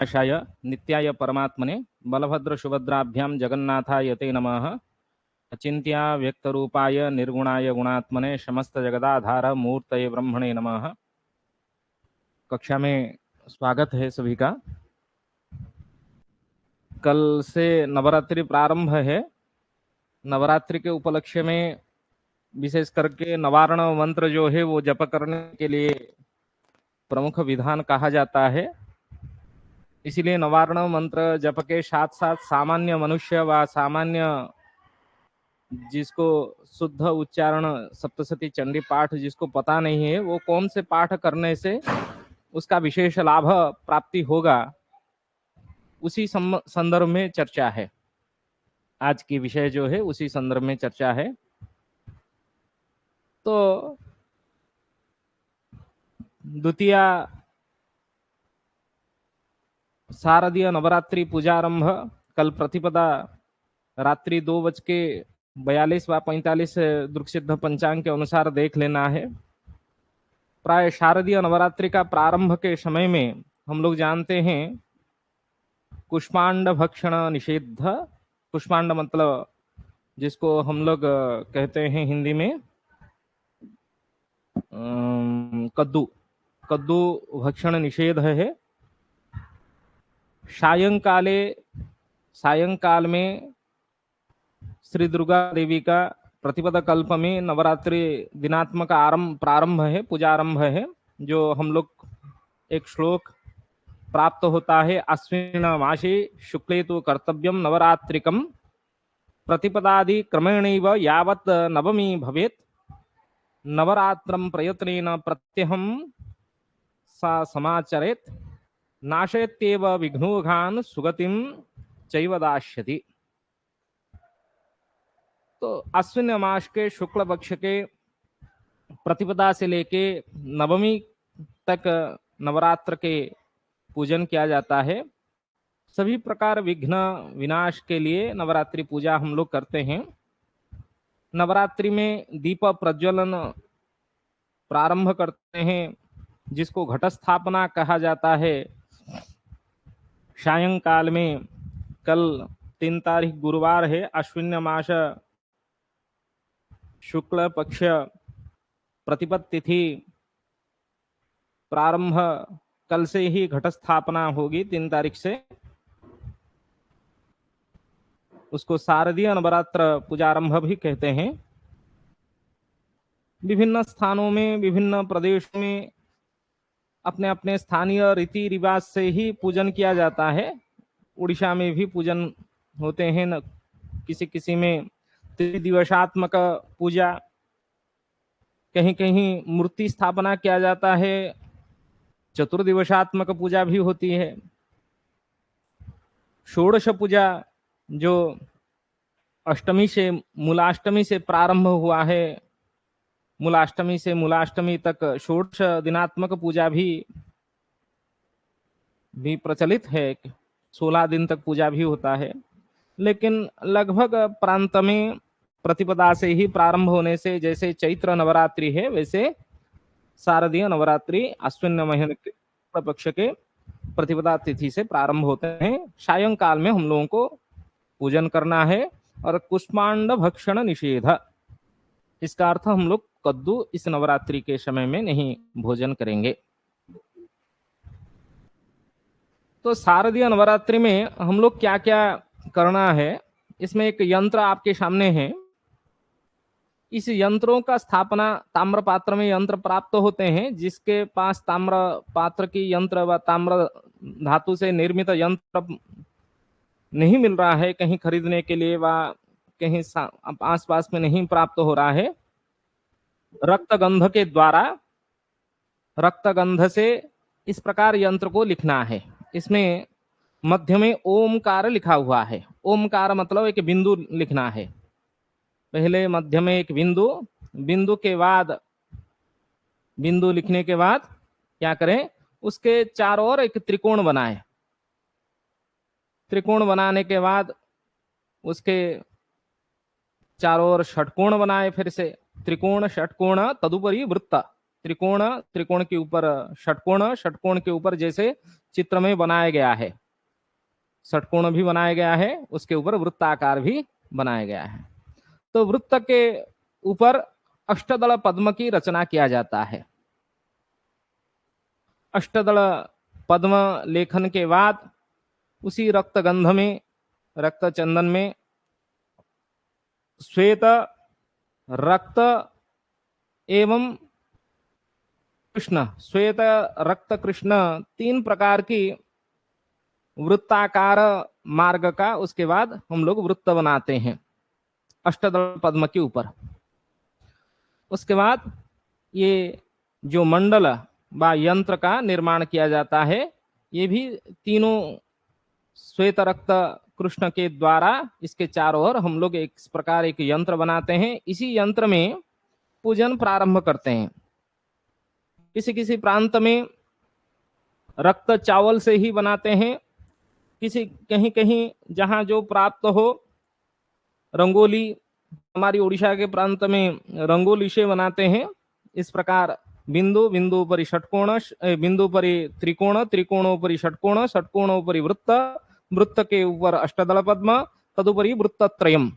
आशाय नित्याय परमात्मने बलभद्र सुभद्राभ्याम जगन्नाथाय ते नमः। अचिंत्या व्यक्तरूपाय निर्गुणाय गुणात्मने समस्त जगदाधार मूर्तये ब्रह्मणे नमः। कक्षा में स्वागत है सभी का। कल से नवरात्रि प्रारंभ है। नवरात्रि के उपलक्ष्य में विशेष करके नवारण मंत्र जो है वो जप करने के लिए प्रमुख विधान कहा जाता है। इसीलिए नवारण मंत्र जप के साथ साथ सामान्य मनुष्य व सामान्य जिसको शुद्ध उच्चारण सप्तशती चंडी पाठ जिसको पता नहीं है वो कौन से पाठ करने से उसका विशेष लाभ प्राप्ति होगा, उसी संदर्भ में चर्चा है। आज की विषय जो है उसी संदर्भ में चर्चा है। तो द्वितीय शारदीय नवरात्रि पूजारंभ कल प्रतिपदा रात्रि 2:42 व 45 दृक्सिद्ध पंचांग के अनुसार देख लेना है। प्राय शारदीय नवरात्रि का प्रारंभ के समय में हम लोग जानते हैं कुष्मांड भक्षण निषेध। कुष्मांड मतलब जिसको हम लोग कहते हैं हिंदी में कद्दू। कद्दू भक्षण निषेध है। सायंकाल में श्री दुर्गा देवी का प्रतिपदा कल्प में नवरात्रि दिनात्मक प्रारंभ है, पूजारंभ है, जो हम लोग एक श्लोक प्राप्त होता है। अश्विन मासे शुक्ले तो कर्तव्यम नवरात्रिकम प्रतिपदादि क्रमेणैव यावत् नवमी भवेत् नवरात्रं प्रयत्नेन प्रत्यहं सा समाचरेत् नाशयत्येव विघ्नोघान सुगतिम चैव दास्यति। तो अश्विन मास के शुक्ल पक्ष के प्रतिपदा से लेके नवमी तक नवरात्र के पूजन किया जाता है। सभी प्रकार विघ्न विनाश के लिए नवरात्रि पूजा हम लोग करते हैं। नवरात्रि में दीप प्रज्वलन प्रारंभ करते हैं, जिसको घट स्थापना कहा जाता है। सायंकाल में कल 3 तारीख गुरुवार है, अश्विन मास शुक्ल पक्ष प्रतिपद तिथि प्रारंभ कल से ही घट स्थापना होगी 3 तारीख से। उसको शारदीय नवरात्र पूजारंभ भी कहते हैं। विभिन्न स्थानों में विभिन्न प्रदेशों में अपने अपने स्थानीय रीति रिवाज से ही पूजन किया जाता है। उड़ीसा में भी पूजन होते हैं, न किसी किसी में त्रिदिवसात्मक पूजा, कहीं कहीं मूर्ति स्थापना किया जाता है, चतुर्दिवसात्मक पूजा भी होती है। षोडश पूजा जो अष्टमी से मूलाष्टमी से प्रारंभ हुआ है, मूलाष्टमी से मूलाष्टमी तक षोडश दिनात्मक पूजा भी प्रचलित है। 16 दिन तक पूजा भी होता है, लेकिन लगभग प्रांत में प्रतिपदा से ही प्रारंभ होने से जैसे चैत्र नवरात्रि है वैसे शारदीय नवरात्रि अश्विन महीने के पक्ष के प्रतिपदा तिथि से प्रारंभ होते हैं। सायंकाल में हम लोगों को पूजन करना है। और कुष्मांड भक्षण निषेध, इसका अर्थ हम लोग कद्दू इस नवरात्रि के समय में नहीं भोजन करेंगे। तो शारदीय नवरात्रि में हम लोग क्या क्या करना है, इसमें एक यंत्र आपके सामने है। इस यंत्रों का स्थापना ताम्र पात्र में यंत्र प्राप्त होते हैं। जिसके पास ताम्र पात्र की यंत्र व ताम्र धातु से निर्मित यंत्र नहीं मिल रहा है कहीं खरीदने के लिए, व कहीं आसपास में नहीं प्राप्त हो रहा है, रक्तगंध के द्वारा रक्तगंध से इस प्रकार यंत्र को लिखना है। इसमें मध्य में ओमकार लिखा हुआ है। ओमकार मतलब एक बिंदु लिखना है। पहले मध्य में एक बिंदु, बिंदु के बाद बिंदु लिखने के बाद क्या करें, उसके चारों ओर एक त्रिकोण बनाए। त्रिकोण बनाने के बाद उसके चारों ओर षटकोण बनाए। फिर से त्रिकोण षटकोण तदुपरि वृत्त, त्रिकोण त्रिकोण के ऊपर षटकोण, षटकोण के ऊपर जैसे चित्र में बनाया गया है, षटकोण भी बनाया गया है, उसके ऊपर वृत्ताकार भी बनाया गया है। तो वृत्त के ऊपर अष्टदल पद्म की रचना किया जाता है। अष्टदल पद्म लेखन के बाद उसी रक्त गंध में, रक्त चंदन में श्वेत, रक्त एवं कृष्ण, श्वेत, रक्त, कृष्ण, तीन प्रकार की वृत्ताकार मार्ग का उसके बाद हम लोग वृत्त बनाते हैं अष्टदल पद्म के ऊपर। उसके बाद ये जो मंडल व यंत्र का निर्माण किया जाता है, ये भी तीनों श्वेत, रक्त, कृष्ण के द्वारा इसके चारों ओर हम लोग एक प्रकार एक यंत्र बनाते हैं। इसी यंत्र में पूजन प्रारंभ करते हैं। किसी किसी प्रांत में रक्त चावल से ही बनाते हैं, किसी कहीं कहीं जहां जो प्राप्त हो, रंगोली, हमारी उड़ीसा के प्रांत में रंगोली से बनाते हैं। इस प्रकार बिंदु, बिंदु परि षटकोण, बिंदु परि त्रिकोण, त्रिकोणोपरि षटकोण, षटकोणोपरि वृत्त, वृत्त के ऊपर अष्टदल पद्म, तदुपरि वृत्तत्रयम,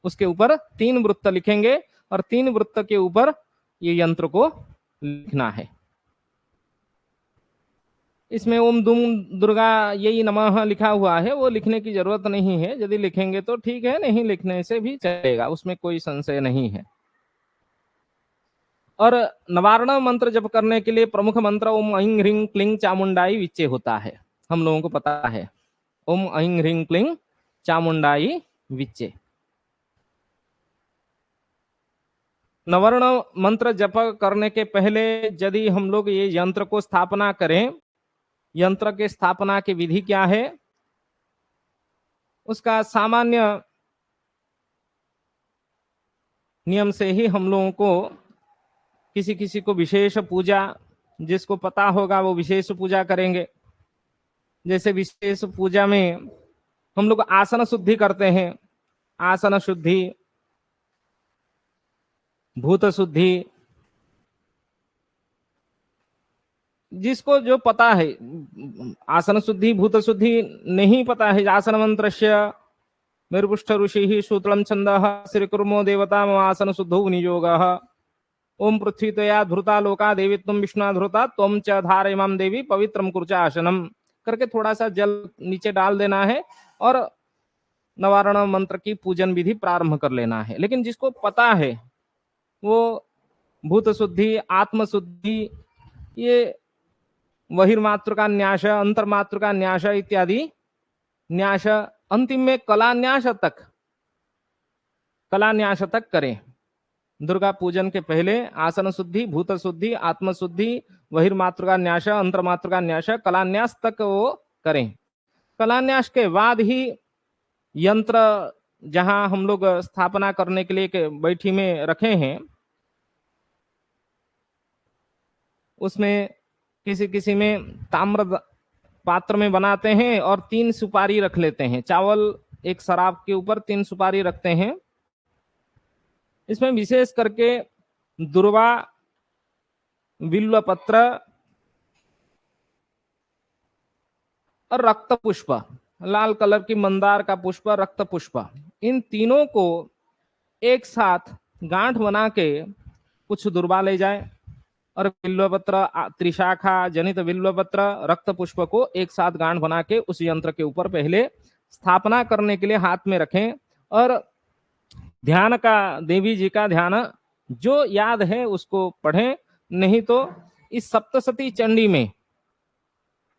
उसके ऊपर तीन वृत्त लिखेंगे और तीन वृत्त के ऊपर ये यंत्र को लिखना है। इसमें ओम दुम दुर्गा यही नमः लिखा हुआ है, वो लिखने की जरूरत नहीं है। यदि लिखेंगे तो ठीक है, नहीं लिखने से भी चलेगा, उसमें कोई संशय नहीं है। और नवारण मंत्र जप करने के लिए प्रमुख मंत्र ओम ऐं ह्रीं क्लीं चामुंडाई विच्चे होता है, हम लोगों को पता है। ओम ऐं ह्रीं क्लीं चामुंडाई विच्चे। नवर्ण मंत्र जप करने के पहले यदि हम लोग ये यंत्र को स्थापना करें, यंत्र के स्थापना की विधि क्या है, उसका सामान्य नियम से ही हम लोगों को, किसी किसी को विशेष पूजा, जिसको पता होगा वो विशेष पूजा करेंगे। जैसे विशेष पूजा में हम लोग आसन शुद्धि करते हैं, आसन शुद्धि, भूत शुद्धि, जिसको जो पता है। आसन शुद्धि, भूत शुद्धि नहीं पता है, आसन मंत्रस्य मेरुपुष्ठ ऋषि सूत्रम छंद श्री कुर्मो देवता आसन शुद्धो नियोगः। ओम पृथ्वी तया धृता लोका देवी तुम विष्णु धृता तुम च धार इमाम देवी पवित्रम कुर्चा आसनम करके थोड़ा सा जल नीचे डाल देना है और नवारण मंत्र की पूजन विधि प्रारंभ कर लेना है। लेकिन जिसको पता है वो भूत शुद्धि, आत्म शुद्धि, ये बहिर्मातृ का न्यास, अंतर्मातृ का न्यास इत्यादि न्यास, अंतिम में कलान्यास तक, कलान्यास तक करें। दुर्गा पूजन के पहले आसन शुद्धि, भूत शुद्धि, आत्म शुद्धि, बहिर्मातृ का न्यास, अंतर्मातृ का न्यास, कलान्यास तक वो करें। कलान्यास के बाद ही यंत्र जहां हम लोग स्थापना करने के लिए एक बैठी में रखे हैं, उसमें किसी किसी में ताम्र पात्र में बनाते हैं और 3 सुपारी रख लेते हैं। चावल एक शराब के ऊपर 3 सुपारी रखते हैं। इसमें विशेष करके दुर्वा, बिल्व पत्र और रक्त पुष्प, लाल कलर की मंदार का पुष्प, रक्त पुष्प, इन तीनों को एक साथ गांठ बना के कुछ दुर्वा ले जाए और बिल्वपत्र, त्रिशाखा जनित बिल्वपत्र, रक्त पुष्प को एक साथ गांठ बना के उस यंत्र के ऊपर पहले स्थापना करने के लिए हाथ में रखें और ध्यान का, देवी जी का ध्यान जो याद है उसको पढ़ें। नहीं तो इस सप्तशती चंडी में,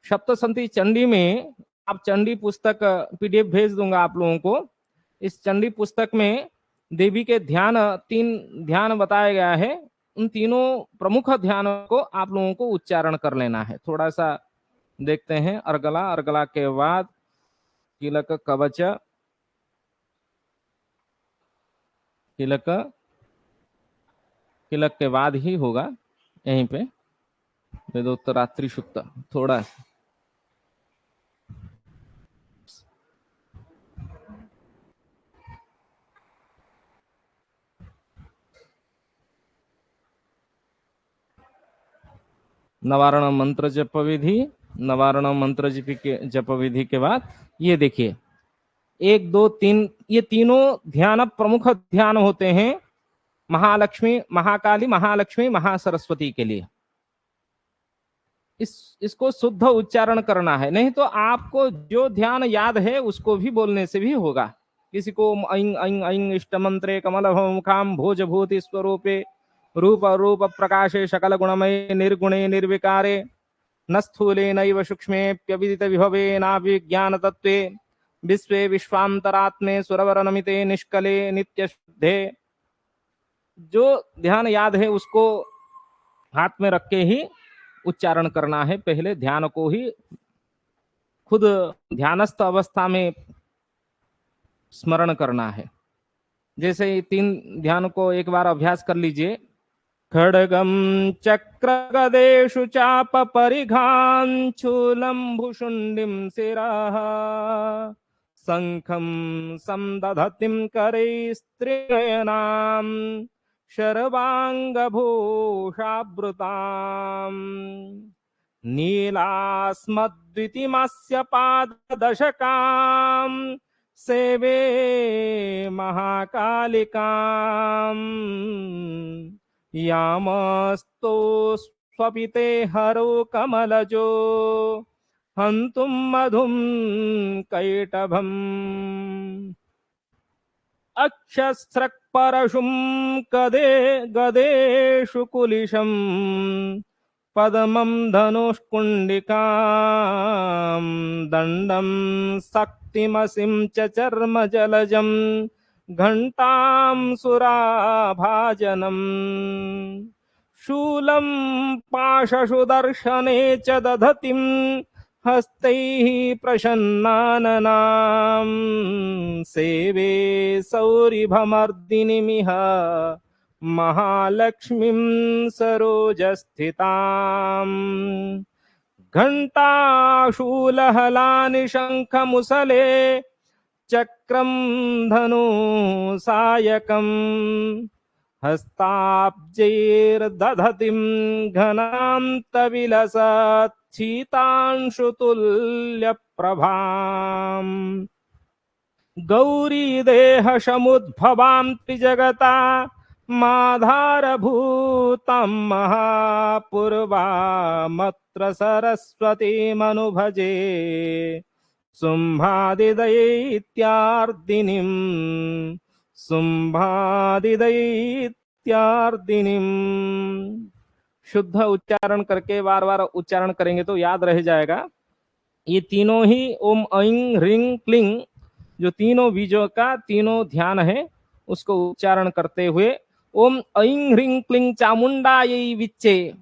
सप्तशती चंडी में आप चंडी पुस्तक पीडीएफ भेज दूंगा आप लोगों को। इस चंडी पुस्तक में देवी के ध्यान, 3 ध्यान बताया गया है। उन तीनों प्रमुख ध्यानों को आप लोगों को उच्चारण कर लेना है। थोड़ा सा देखते हैं। अर्गला, अर्गला के बाद किलक कवच, किलक, किलक के बाद ही होगा यहीं पे वेदोत्तरात्रि सुक्त। थोड़ा नवारण मंत्र जप विधि, नवारण मंत्र जप विधि के बाद ये देखिए 1 2 3 ये तीनों ध्यान प्रमुख ध्यान होते हैं महालक्ष्मी, महाकाली, महालक्ष्मी, महासरस्वती के लिए। इसको शुद्ध उच्चारण करना है, नहीं तो आपको जो ध्यान याद है उसको भी बोलने से भी होगा। किसी को ऐं ऐं ऐं इष्ट मंत्रे कमल मुखाम भोजभूति स्वरूपे रूप रूप प्रकाशे सकल गुणमय निर्गुणे निर्विकारे न स्थूले नैव सूक्ष्मेऽप्यविदित विभवे नाभिज्ञान तत्वे विश्वे विश्वांतरात्मे सुरवर नमिते निष्कले नित्य शुद्धे। जो ध्यान याद है उसको हाथ में रख के ही उच्चारण करना है। पहले ध्यान को ही खुद ध्यानस्थ अवस्था में स्मरण करना है। जैसे 3 ध्यान को एक बार अभ्यास कर लीजिए। खड्गम चक्र गदेषु चाप परिघां शूलं भुशुंडिं शिरः शंखं संदधतिं करैस्त्रिनयनां शर्वाङ्गभूषावृताम् नीलास्मद्वितिमस्य पाददशकां सेवे महाकालिकाम् यामस्तो स्वपिते हरो कमलजो हन्तुं मधुं कैटभम् अक्षस्रक्परशुं कदे गदेषु कुलिशं पद्मं धनुष्कुण्डिकां दण्डं शक्तिमसिं च चर्मजलजं घंटां सुराभाजनम् शूलं पाशसुदर्शने च दधतिं हस्तैः प्रसन्नाननां सेवे सौरिभमर्दिनीमिह महालक्ष्मीं सरोजस्थिताम् घंटाशूलहलानि शंखमुसले चक्रं धनु सायकं हस्ताब्जैर्दधतिं घनान्तविलसत्शीतांशुतुल्यप्रभाम् गौरीदेहसमुद्भवां त्रिजगता माधारभूतं महापूर्वामत्र सरस्वतीमनुभजे शुंभादिदैत्यार्दिनीं शुंभादिदैत्यार्दिनीं। शुद्ध उच्चारण करके बार बार उच्चारण करेंगे तो याद रह जाएगा। ये तीनों ही ओम ऐं ह्रीं क्लीं जो तीनों बीजों का तीनों ध्यान है उसको उच्चारण करते हुए ओम ऐं ह्रीं क्लीं चामुंडायै विच्चे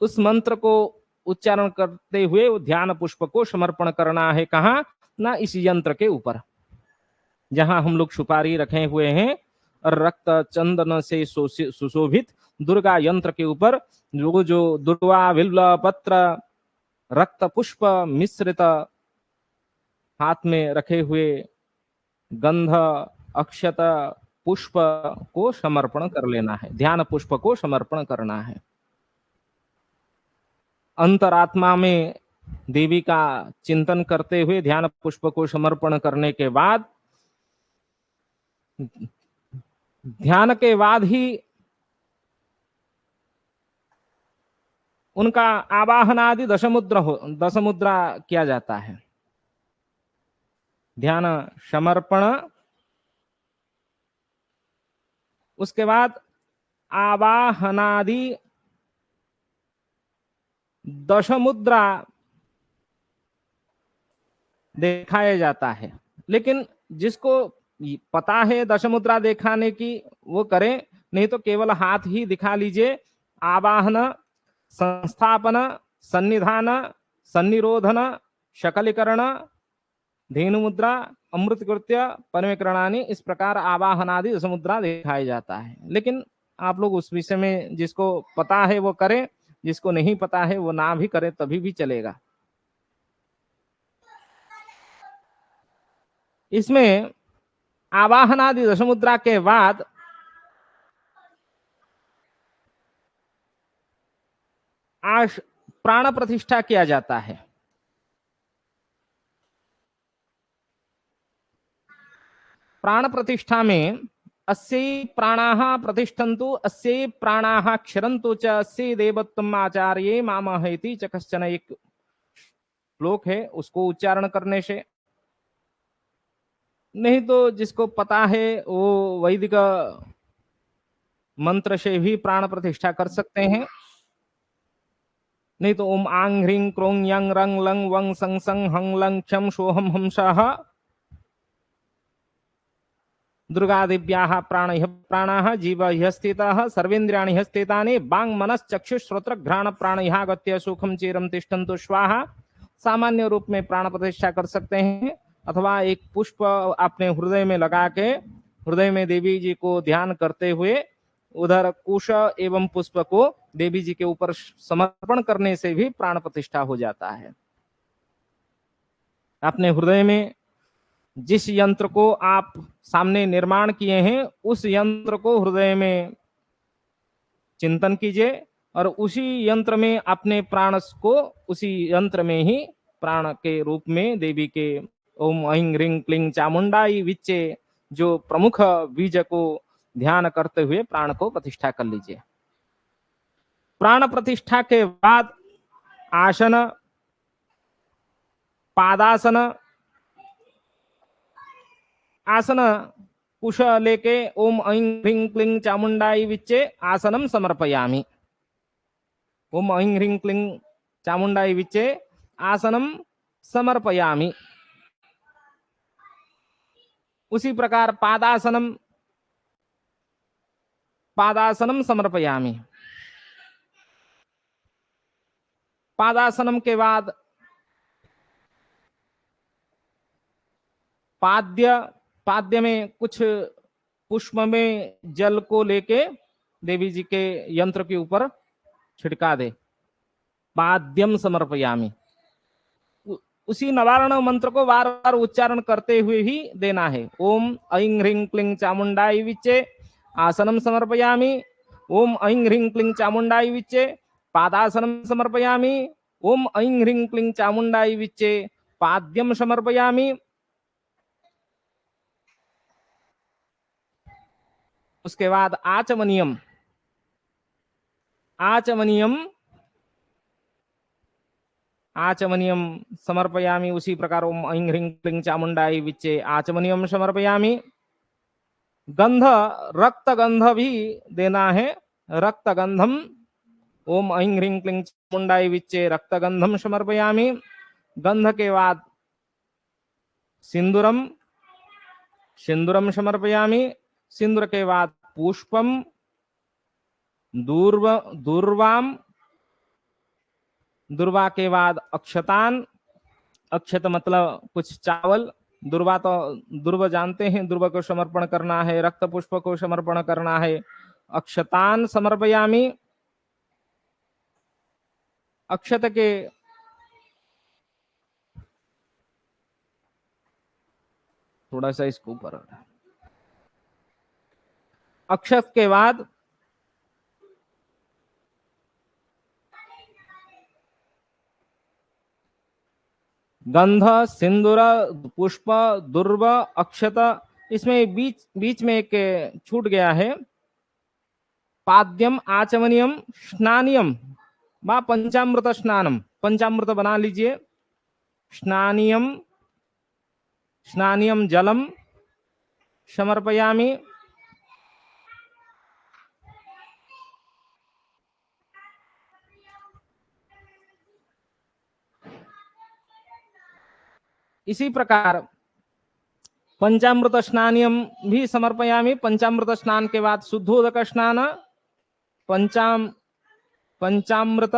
उस मंत्र को उच्चारण करते हुए ध्यान पुष्प को समर्पण करना है। कहाँ ना, इस यंत्र के ऊपर जहां हम लोग सुपारी रखे हुए हैं और रक्त चंदन से सुशोभित दुर्गा यंत्र के ऊपर जो दुर्वा बिल्व पत्र रक्त पुष्प मिश्रित हाथ में रखे हुए गंध अक्षत पुष्प को समर्पण कर लेना है। ध्यान पुष्प को समर्पण करना है। अंतरात्मा में देवी का चिंतन करते हुए ध्यान पुष्प को समर्पण करने के बाद ध्यान के बाद ही उनका आवाहन आदि दशमुद्रा किया जाता है। ध्यान समर्पण, उसके बाद आवाहनादि दशमुद्रा दिखाया जाता है। लेकिन जिसको पता है दशमुद्रा दिखाने की वो करे, नहीं तो केवल हाथ ही दिखा लीजिए। आवाहन, संस्थापन, सन्निधान, सन्निरोधन, शकलीकरण, धेनु मुद्रा, अमृत कृत्य, परमेकरणानि, इस प्रकार आवाहनादि दशमुद्रा दिखाया जाता है। लेकिन आप लोग उस विषय में जिसको पता है वो करे, जिसको नहीं पता है वो ना भी करे तभी भी चलेगा। इसमें आवाहनादि दशमुद्रा के बाद प्राण प्रतिष्ठा किया जाता है। प्राण प्रतिष्ठा में अस्यै प्राणाः प्रतिष्ठन्तु अस्यै प्राणाः क्षरन्तु च अस्यै देवत्वम् आचार्ये मामहेति च कश्चन एक श्लोक है, उसको उच्चारण करने से, नहीं तो जिसको पता है वो वैदिक मंत्र से भी प्राण प्रतिष्ठा कर सकते हैं। नहीं तो ओम आंग ह्रीं क्रों यंग रंग लंग वंग संग संग हंग लंग क्षम सोहम हंसः दुर्गादिव्याः प्राणाः जीवः स्थिताः सर्वेन्द्रियाणि स्थितानि बांग मनस चक्षुष श्रोत्र घ्राण प्राणः गत्य सुखम चिरम तिष्ठन्तु स्वाहा। सामान्य रूप में प्राण प्रतिष्ठा कर सकते हैं, अथवा एक पुष्प अपने हृदय में लगा के हृदय में देवी जी को ध्यान करते हुए उधर कुश एवं पुष्प को देवी जी के ऊपर समर्पण करने से भी प्राण प्रतिष्ठा हो जाता है। अपने हृदय में जिस यंत्र को आप सामने निर्माण किए हैं उस यंत्र को हृदय में चिंतन कीजिए और उसी यंत्र में अपने प्राण को उसी यंत्र में ही प्राण के रूप में देवी के ओम ऐं ह्रीं क्लीं चामुंडाई विच्चे जो प्रमुख बीज को ध्यान करते हुए प्राण को प्रतिष्ठा कर लीजिए। प्राण प्रतिष्ठा के बाद आसन, पादासन, आसन कुश लेके ओम ऐं ह्रीं क्लीं चामुंडाई विच्चे आसनम समर्पयामि। ओम ऐं ह्रीं क्लीं चामुंडाई विच्चे आसनम समर्पयामि। उसी प्रकार पादासनम समर्पयामि। पादासनम के बाद पाद्य में कुछ पुष्प में जल को लेके देवी जी के यंत्र के ऊपर छिड़का दे, पाद्यम समर्पयामि। उसी नवारण मंत्र को बार बार उच्चारण करते हुए ही देना है। ओम ऐं ह्रीं क्लीं चामुंडाई विच्चे आसनम समर्पयामि। ओम ऐं ह्रीं क्लीं चामुंडाई विच्चे पादासनम समर्पयामि। ओम ऐं ह्रीं क्लीं चामुंडाई विच्चे पाद्यम समर्पयामि। उसके बाद आचमनियम समर्पयामि। उसी प्रकार ओम ऐं ह्रीं क्लीं चामुंडाई विच्चे आचमनियम समर्पयामि। गंध, रक्त गंध भी देना है। रक्त गंधम ओम ऐं ह्रीं क्लीं चामुंडाई विच्चे रक्त गंधम समर्पयामि। गंध के बाद सिंदूरम समर्पयामि। सिंदूर के बाद पुष्पम, दुर्वा के बाद अक्षतान। अक्षत मतलब कुछ चावल। दुर्वा तो दुर्वा जानते हैं, दुर्वा को समर्पण करना है, रक्त पुष्प को समर्पण करना है। अक्षतान समर्पयामि। अक्षत के थोड़ा सा इसको ऊपर, अक्षत के बाद गंध, सिंदूर, पुष्प, दुर्व, अक्षत। इसमें बीच में एक छूट गया है, पाद्यम, आचमनियम, स्नानियम व पंचामृत स्नानम। पंचामृत बना लीजिए। स्नानियम जलम समर्पयामि। इसी प्रकार पंचामृत स्नानियम भी समर्पयामि। पंचामृत स्नान के बाद शुद्धोदक स्नान, पंचामृत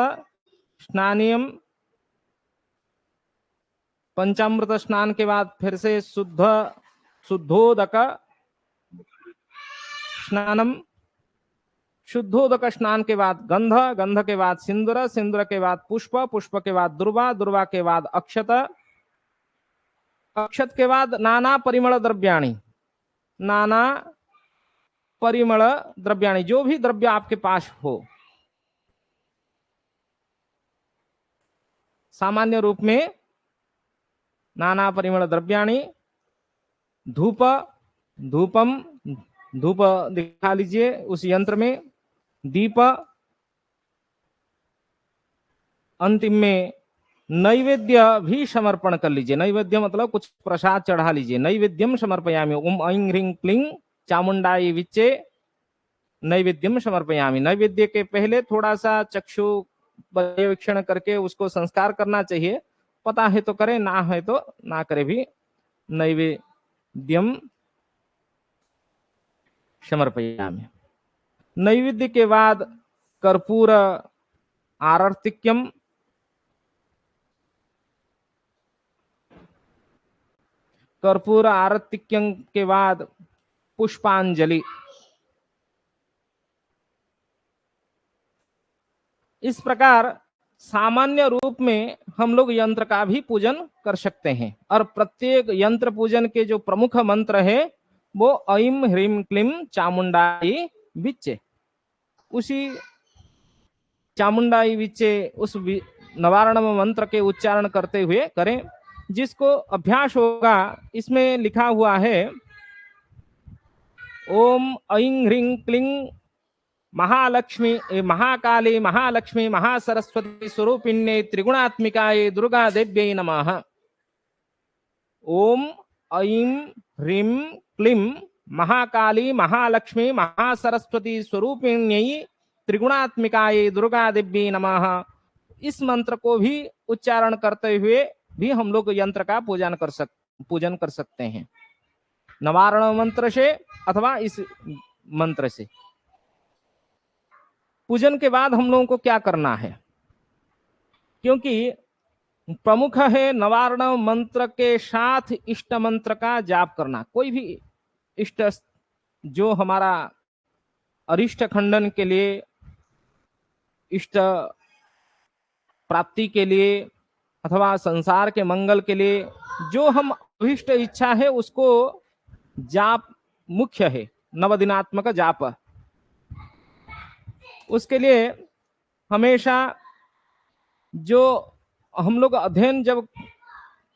स्नानियम। पंचामृत स्नान के बाद फिर से शुद्धोदक स्नानम। शुद्धोदक स्नान के बाद गंध के बाद सिंदूर के बाद पुष्प के बाद दुर्वा के बाद अक्षत के बाद नाना परिमल द्रव्याणि, जो भी द्रव्य आपके पास हो। सामान्य रूप में नाना परिमल द्रव्याणि, धूप, धूपम, धूप दिखा लीजिए उस यंत्र में, दीप, अंतिम में नैवेद्य भी समर्पण कर लीजिए। नैवेद्य मतलब कुछ प्रसाद चढ़ा लीजिए। नैवेद्यम समर्पयामि, ओम ऐं ह्रीं क्लीं चामुंडाई विच्चे नैवेद्यम समर्पयामि। नैवेद्य के पहले थोड़ा सा चक्षु पर्यवेक्षण करके उसको संस्कार करना चाहिए। पता है तो करे, ना है तो ना करे भी। नैवेद्यम समर्पयामि। नैवेद्य के बाद कर्पूर आरतिक्यम, कर्पूर आरतिक्यम के बाद पुष्पांजलि। इस प्रकार सामान्य रूप में हम लोग यंत्र का भी पूजन कर सकते हैं। और प्रत्येक यंत्र पूजन के जो प्रमुख मंत्र है वो ऐं ह्रीं क्लीं चामुंडाई विच्चे, उसी चामुंडाई विच्चे उस नवारण मंत्र के उच्चारण करते हुए करें। जिसको अभ्यास होगा, इसमें लिखा हुआ है ओम ऐं ह्रीं क्लीं महालक्ष्मी महाकाली महालक्ष्मी महासरस्वती स्वरूपिण्ये त्रिगुणात्मिकाये दुर्गा देव्यै नमः। ओम ऐं ह्रीं क्लीं महाकाली महालक्ष्मी महासरस्वती स्वरूपिण्यै त्रिगुणात्मिकाये दुर्गा देव्यै नमः। इस मंत्र को भी उच्चारण करते हुए भी हम लोग यंत्र का पूजन कर सकते हैं, नवारण मंत्र से अथवा इस मंत्र से। पूजन के बाद हम लोगों को क्या करना है, क्योंकि प्रमुख है नवारण मंत्र के साथ इष्ट मंत्र का जाप करना। कोई भी इष्ट जो हमारा अरिष्ट खंडन के लिए, इष्ट प्राप्ति के लिए अथवा संसार के मंगल के लिए जो हम अभिष्ट इच्छा है, उसको जाप मुख्य है, नवदिनात्मक जाप। उसके लिए हमेशा जो हम लोग अध्ययन जब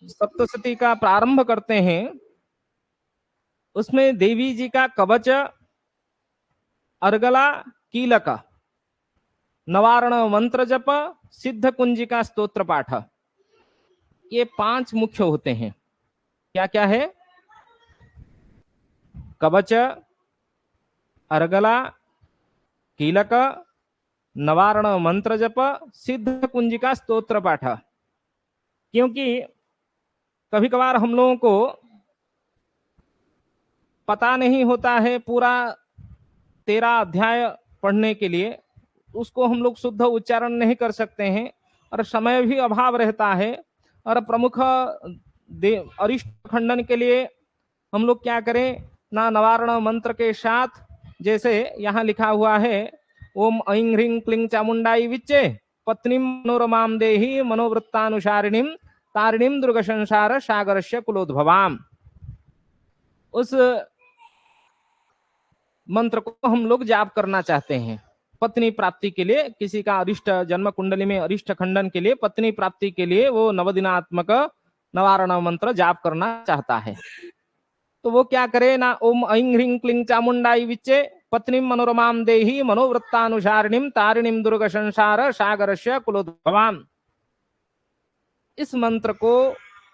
सप्तशती का प्रारंभ करते हैं, उसमें देवी जी का कवच, अर्गला, कीलक, नवारण मंत्र जप, सिद्ध कुंजिका स्तोत्र पाठ, ये 5 मुख्य होते हैं। क्या क्या है? कवच, अर्गला, कीलक, नवारण मंत्र जप, सिद्ध कुंजिका स्तोत्र पाठ। क्योंकि कभी कभार हम लोगों को पता नहीं होता है पूरा 13 अध्याय पढ़ने के लिए, उसको हम लोग शुद्ध उच्चारण नहीं कर सकते हैं और समय भी अभाव रहता है। और प्रमुख अरिष्ट खंडन के लिए हम लोग क्या करें ना, नवारण मंत्र के साथ, जैसे यहाँ लिखा हुआ है ओम ऐं ह्रीं क्लीं चामुंडाई विच्चे पत्नीम मनोरमां देहि मनोवृत्तानुसारिणीं तारिणीं दुर्ग संसार सागरस्य कुलोद्भवाम। उस मंत्र को हम लोग जाप करना चाहते हैं पत्नी प्राप्ति के लिए। किसी का अरिष्ट जन्म कुंडली में अरिष्ट खंडन के लिए, पत्नी प्राप्ति के लिए वो नवदिनात्मक नवारण मंत्र जाप करना चाहता है, तो वो क्या करे ना, ओम ऐं ह्रीं क्लीं चामुंडाई विच्चे पत्नीम मनोरमां देहि मनोवृत्तानुसारिणीं तारिणीं दुर्ग संसार सागरस्य कुलोद्भवाम। इस मंत्र को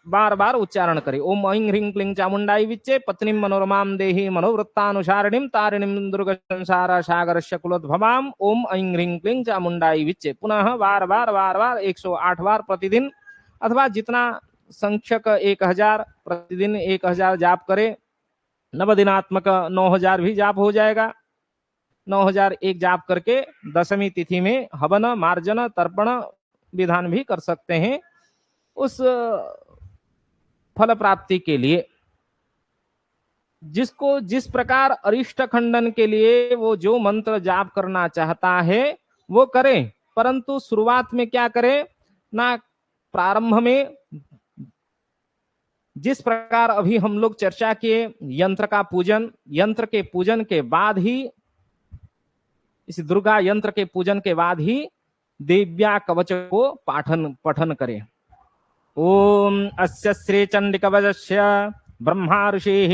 बार बार उच्चारण करें। ओम ऐं ह्रीं क्लीं चामुंडाई विच्चे पत्नीम मनोरमां देहि मनोवृत्तानुसारिणीं तारिणीं दुर्ग संसार सागरस्य कुलोद्भवाम। ओम ऐं ह्रीं क्लीं चामुंडाई विच्चे। पुनः बार बार 108 बार प्रतिदिन, अथवा जितना संख्यक 1000 प्रतिदिन 1000 जाप करे। नवदिनात्मक 9000 भी जाप हो जाएगा। 9001 जाप करके दशमी तिथि में हवन, मार्जन, तर्पण विधान भी कर सकते हैं उस फल प्राप्ति के लिए। जिसको जिस प्रकार अरिष्ट खंडन के लिए वो जो मंत्र जाप करना चाहता है वो करे, परंतु शुरुआत में क्या करे ना, प्रारंभ में जिस प्रकार अभी हम लोग चर्चा किए यंत्र का पूजन, यंत्र के पूजन के बाद ही, इस दुर्गा यंत्र के पूजन के बाद ही देव्या कवच को पठन करें। ओम अस्य श्री चंडिकवचस्य ब्रह्मा ऋषिः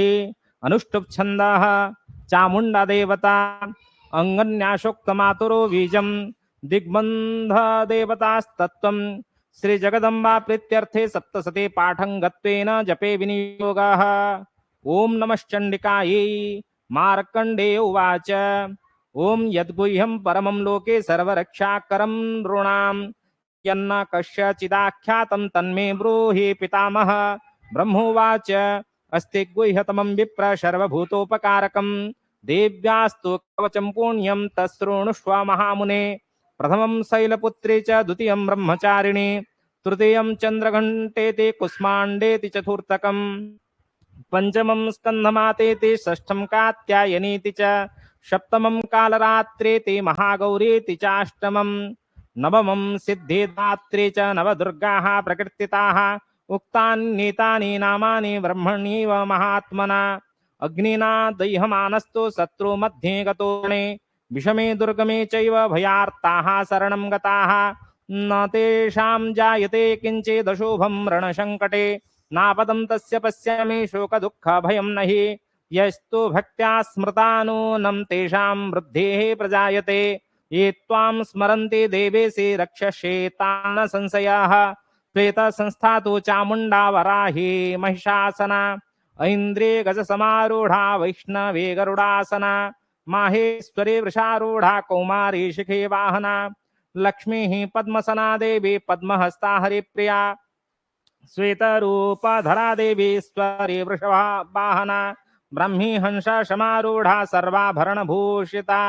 अनुष्टुप छन्दः चामुण्डा देवता अंगन्याशोक्तमातुरो बीजं दिग्बन्ध देवतास्तत्त्वं श्री जगदम्बा प्रीत्यर्थे सप्तसते पाठं गत्वेन जपे विनियोगः। ओम नमश्चण्डिकायै। मार्कण्डेय उवाच ओम यद्गुह्यं परमं लोके सर्वरक्षाकरं नृणां यन्न कस्यचिदाख्यातं तन्मे ब्रूहि पितामह। ब्रह्मोवाच अस्ति गुह्यतमं विप्र सर्वभूतोपकारकं देव्यास्तु कवचं पुण्यं तच्छृणुष्व महामुने। प्रथमं शैलपुत्री च द्वितीयं ब्रह्मचारिणी तृतीयं चन्द्रघण्टेति कुष्माण्डेति चतुर्थकम् पंचमं स्कंधमातेति षष्ठं कात्यायनीति च सप्तमं कालरात्रेति महागौरीति चाष्टमं नवमं सिद्धिदात्री च नवदुर्गाः प्रकीर्तिताः उक्तान्येतानि नामानि ब्रह्मण्येव महात्मना। अग्निना दह्यमानस्तु शत्रु मध्ये गतोणे विषमे दुर्गमे चैव भयार्ताः शरणं गताः न तेषां जायते किञ्चिदशुभं रणसङ्कटे नापदं तस्य पश्यामि शोक दुःख भयं नहि यस्तु भक्त्या स्मृतानूनं तेषां वृद्धिः प्रजायते ये त्वां स्मरन्ति देवेशि रक्षसेतान् संशयः। प्रेत संस्था तो चामुण्डा वराही महिषासना ऐन्द्रिये गजसमारूढा वैष्णवे गरुडासना माहेश्वरी वृषारूढा कौमारी शिखे वाहना लक्ष्मी पद्मसना देवी पद्महस्ता हरिप्रिया श्वेतरूपधरा देवीश्वरी वृषभावाहना ब्रह्मी हंस समारूढ़ा सर्वाभरणभूषिता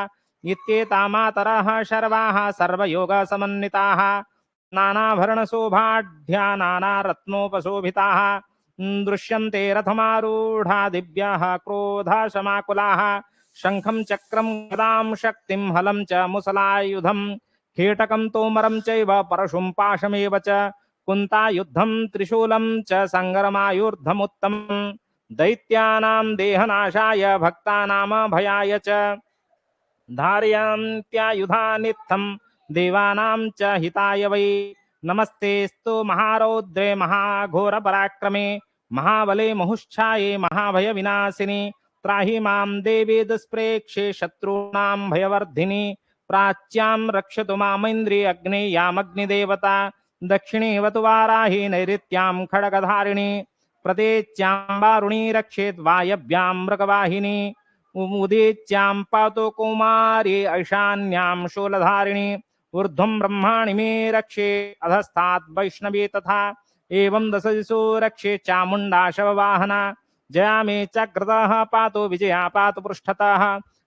इत्येता मातरः सर्वाः सर्वयोगसमन्विताः नानाभरणशोभाढ्या नानारत्नोपशोभिताः दृश्यन्ते रथमारूढ़ा दिव्याः क्रोधशमाकुलाः शङ्खं चक्रं गदां शक्तिं हलं च मुसलायुधं कीटकं तोमरं चैव परशुं पाशमेव च कुंता युद्धं त्रिशूलं च संग्रमायुर्धमुत्तमं दैत्यानां देहनाशाय भक्तानां भयाय च धारयन्त्यायुधानित्थं देवानां च हिताय वै। नमस्तेस्तु महारौद्रे महाघोर पराक्रमे महाबले महुच्छाये महाभय विनाशिनी त्राहि मां देवी दुष्प्रेक्षे शत्रूणां भयवर्धिनी प्राच्यां रक्षतु मामेन्द्रिय अग्नेयामग्निदेवता दक्षिणेवतु वाराही नैऋत्यां खड्गधारिणी प्रतेच्यां वारुणी रक्षेत् वायव्यां मृगवाहिनी उदीच्यां पातु कौमारी ईशान्यां शूलधारिणी ऊर्ध्वं ब्रह्माणि मे रक्षे अधस्तात् वैष्णवी तथा एवं दशदिशो रक्षे चामुण्डा शववाहना जया मे चक्रतः पातु विजया पातु पृष्ठतः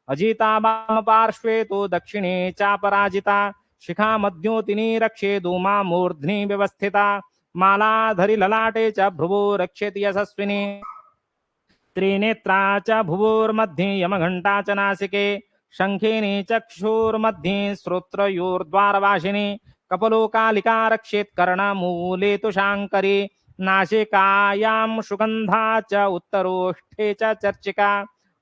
अजिता वामपार्श्वे तु दक्षिणे चापराजिता शिखा मध्योतिनी रक्षे धूमा मूर्ध्नि व्यवस्थिता मालाधरि ललाटे च भ्रुवो रक्षेति यशस्विनी त्रिनेत्रा च भुवोर्मध्ये यमघण्टा च नासिके शङ्खिनी चक्षुर्मध्ये श्रोत्रयोर्द्वारवासिनी कपलोकालिका रक्षेत् कर्णमूले तु शाङ्करी नासिकायां सुगन्धा च उत्तरोष्ठे च चर्चिका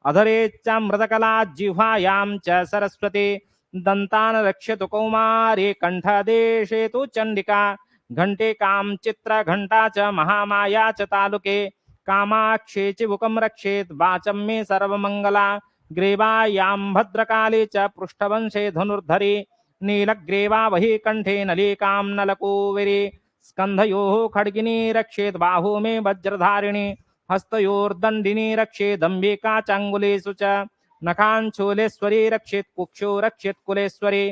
अधरे च मृतकला जिह्वायां च सरस्वती दन्तान् रक्षतु कौमारी कण्ठदेशे तु चण्डिका घण्टिकां चित्रघण्टा च महामाया च तालुके कामाक्षे चिबुकं रक्षेत् वाचं मे सर्वमङ्गला ग्रीवायां भद्रकाली च पृष्ठवंशे धनुर्धरी नीलग्रीवा वही कण्ठे नलिकां नलकूवेरी स्कन्धयोः खड्गिनी रक्षेत् बाहु मे वज्रधारिणी हस्तयोर्दण्डिनी रक्षेत् अम्बिका चाङ्गुलेषु च नखाञ्चूलेश्वरी रक्षेत् कुक्षो रक्षेत् कुलेश्वरी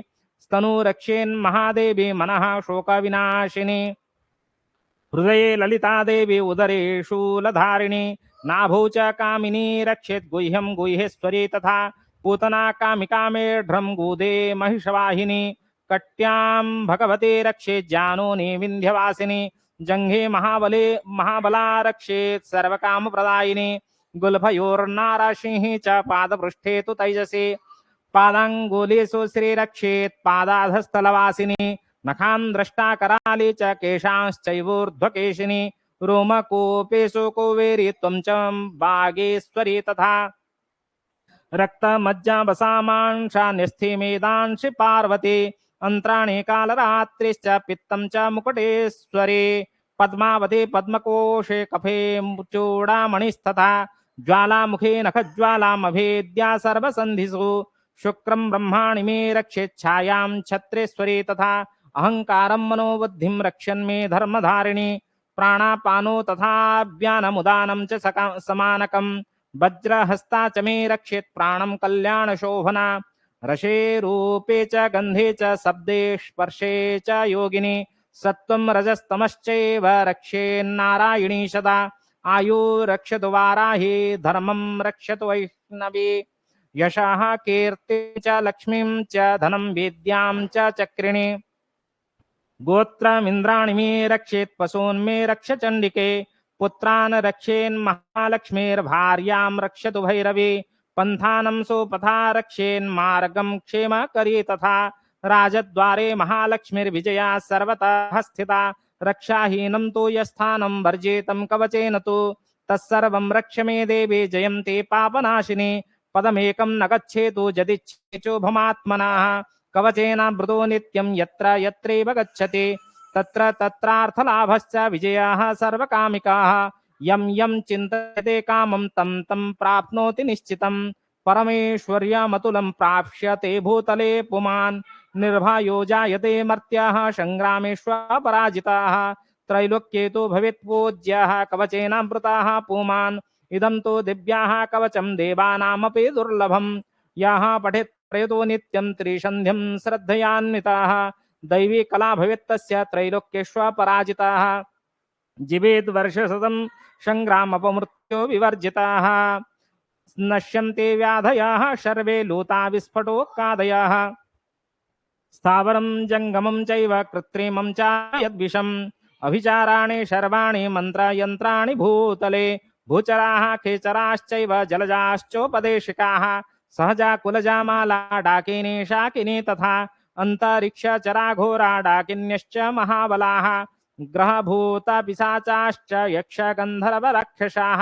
स्तनु रक्षेन्महादेवी मनः शोकविनाशिनी हृदये ललिता देवी उदरे शूलधारिणी नाभौ च कामिनी रक्षेत् गुह्यं गुह्येश्वरी तथा पूतना कामिका मेढ्रं गुदे महिषवाहिनी कट्यां भगवती रक्षेत् जानोनी विन्ध्यवासिनी जंघे महाबला रक्षेत् सर्वकामप्रदायिनी गुल्फयोर्नारासिंही च पादपृष्ठे तु तैजसी पादाङ्गुलीषु श्रीरक्षेत् पादाधस्थलवासिनी नखान् द्रष्टा कराली च केशांश्चैवोर्ध्वकेशिनी रोमकूपेषु कुवेरी त्वं च बागेश्वरी तथा रक्तमज्जावसामांशा निस्थिमेदांशि पार्वती अन्त्राणि कालरात्रिश्च पित्तं च मुकुटेश्वरी पद्मावती पद्मकोशे कफे चूडामणिस्तथा ज्वालामुखे नखज्वालामभेद्या सर्वसन्धिषु शुक्रं ब्रह्माणि मे रक्षेत् छायां छत्रेश्वरी तथा अहंकारं मनोबुद्धिं रक्षन् मे धर्मधारिणी प्राणापानो तथा व्यानमुदानं च समानकं वज्रहस्ता च मे रक्षेत् प्राणं कल्याणशोभना रसे रूपे च गन्धे च शब्दे स्पर्शे च योगिनी सत्त्वं रजस्तमश्चैव रक्षेन्नारायणी सदा आयु रक्षतु वाराही धर्मं रक्षतु वैष्णवी यशः कीर्ति च लक्ष्मीं च धनं विद्यां च चक्रिणी गोत्रमिन्द्राणि मे रक्षेत् पशून् मे रक्ष चण्डिके पुत्रान् रक्षेन् महालक्ष्मीर्भार्यां रक्षतु भैरवी पन्थानं सुपथा रक्षेन् मार्गं क्षेमकरी तथा राजद्वारे महालक्ष्मीर्विजया सर्वतः स्थिता रक्षाहीनं तु यस्थानं वर्जेतं कवचेन तु तत्सर्वं रक्ष मे देवी जयन्ती पापनाशिनी पदमेकं न गच्छेतु यदिच्छेचोभमात्मनः कवचेनावृतो नित्यं यत्र यत्रैव गच्छति तत्र तत्रार्थलाभश्च विजयाः सर्वकामिकाः यं यं चिन्तयते कामं तं तं प्राप्नोति निश्चितं परमेश्वर्यमतुलं प्राप्स्यते भूतले पुमान् निर्भयो जायते मर्त्याः संग्रामेष्वपराजिताः त्रैलोक्ये तु भवेत् पूज्यः कवचेनावृताः पुमान् इदं तु दिव्याः कवचं देवानामपि दुर्लभं यः पठेत् प्रयतो नित्यं त्रिसन्ध्यं श्रद्धयान्विताः दैवी कला भवेत् तस्य त्रैलोक्येष्वपराजिताः जीवेत् वर्षशतं संग्रामपमृत्यो विवर्जिताः नश्यन्ते व्याधयाः सर्वे लूता विस्फटोत्कादयाः स्थावरं जङ्गमं चैव कृत्रिमं च यद्विषम् अभिचाराणि सर्वाणि मन्त्रयन्त्राणि भूतले भूचराः खेचराश्चैव जलजाश्चोपदेशिकाः सहजा कुलजा माला डाकिनी शाकिनी तथा अन्तरिक्षचरा घोरा डाकिन्यश्च महाबलाः ग्रहभूता पिशाचाश्च यक्ष गन्धर्व राक्षसाः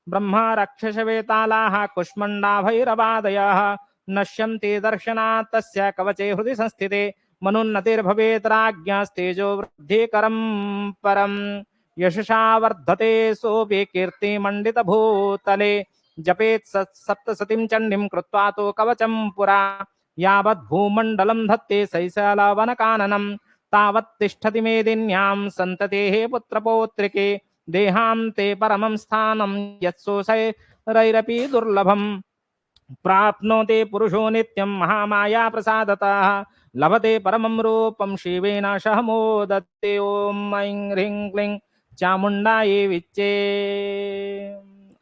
ब्रह्म राक्षसवेतालाः कुष्मण्डा भैरवादयः नश्यन्ति दर्शनात् तस्य कवचे हृदि संस्थिते मनुन्नतिर्भवेत् राज्ञस्तेजो वृद्धिकरं परं यशसा वर्धते सोऽपि कीर्तिमण्डितभूतले जपेत् सप्तसतीं चण्डीं कृत्वा तु कवचं पुरा यावत् भूमण्डलं धत्ते शैशलवनकाननं तावत् तिष्ठति मेदिन्यां सन्ततेः पुत्रपौत्रिके देहान्ते परमं स्थानं यत्सोऽसैरपि दुर्लभं प्राप्नोति पुरुषो नित्यं महामाया प्रसादतः लभते परमं रूपं शिवेन सह मोदते ॐ ऐं ह्रीं क्लीं चामुण्डायै विच्चे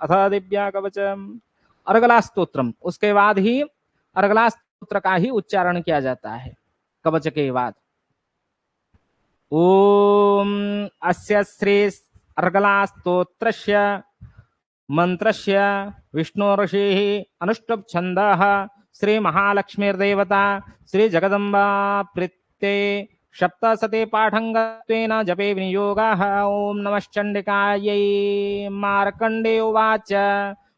अथ दिव्या कवचम अर्गला स्तोत्रम। उसके बाद ही अर्गला स्तोत्र का ही उच्चारण किया जाता है कवच के बाद। ओम अस्य श्री अर्गला स्तोत्रस्य मंत्रस्य विष्णोर्षिः अनुष्टुप् छन्दः श्री महालक्ष्मीर्देवता श्री जगदम्बा प्रीत्ये सप्तशते पाठंगत्वेन जपे विनियोगः। ओम नमश्चंडिकायै। मार्कंडे उवाच